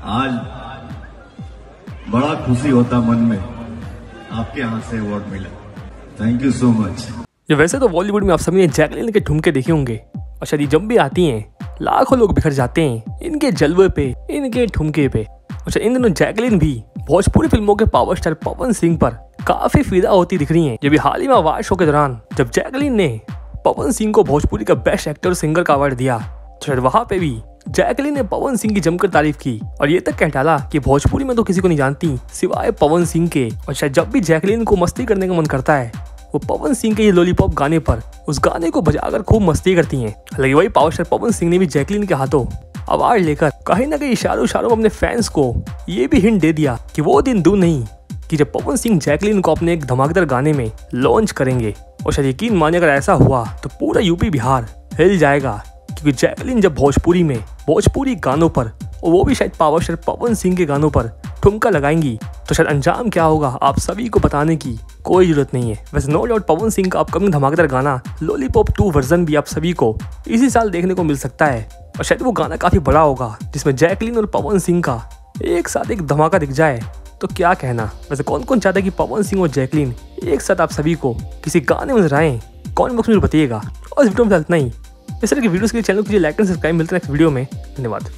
आज बड़ा खुशी होता मन में आपके यहाँ से अवार्ड मिला। Thank you so much. ये वैसे तो बॉलीवुड में आप सभी ने जैकलीन के ठुमके देखे होंगे और शायद जब भी आती हैं लाखों लोग बिखर जाते हैं इनके जलवे पे, इनके ठुमके पे। अच्छा, इन दिनों जैकलीन भी भोजपुरी फिल्मों के पावर स्टार पवन सिंह पर काफी फिदा होती दिख रही हैं। जब हाल ही में अवार्ड शो के दौरान जब जैकलीन ने पवन सिंह को भोजपुरी का बेस्ट एक्टर सिंगर का अवार्ड दिया तो शायद वहां पे भी जैकलीन ने पवन सिंह की जमकर तारीफ की और ये तक कह डाला कि भोजपुरी में तो किसी को नहीं जानती सिवाय पवन सिंह के। और शायद जब भी जैकलीन को मस्ती करने का मन करता है वो पवन सिंह के ये लॉलीपॉप गाने पर उस गाने को बजाकर खूब मस्ती करती हैं। हालांकि वही पावर स्टार पवन सिंह ने भी जैकलीन के हाथों अवार्ड लेकर कहीं ना कहीं इशारों में अपने फैंस को ये भी हिंट दे दिया कि वो दिन दूर नहीं कि जब पवन सिंह जैकलीन को अपने एक धमाकेदार गाने में लॉन्च करेंगे। और शायद यकीन मानिए अगर ऐसा हुआ तो पूरा यूपी बिहार हिल जाएगा, क्योंकि जैकलीन जब भोजपुरी गानों पर और वो भी शायद पावर स्टार पवन सिंह के गानों पर ठुमका लगाएंगी तो शायद अंजाम क्या होगा आप सभी को बताने की कोई जरूरत नहीं है। वैसे नो डाउट पवन सिंह का अपकमिंग धमाकेदार गाना लॉलीपॉप 2 वर्जन भी आप सभी को इसी साल देखने को मिल सकता है और शायद वो गाना काफी बड़ा होगा जिसमें जैकलीन और पवन सिंह का एक साथ एक धमाका दिख जाए तो क्या कहना। वैसे कौन कौन चाहता है कि पवन सिंह और जैकलीन एक साथ आप सभी को किसी गाने में नजर आए, कमेंट बॉक्स में बताइएगा। और इस वीडियो में इतना ही। इस तरह की वीडियोस के लिए चैनल को लाइक एंड सब्सक्राइब। मिलते हैं नेक्स्ट वीडियो में। धन्यवाद।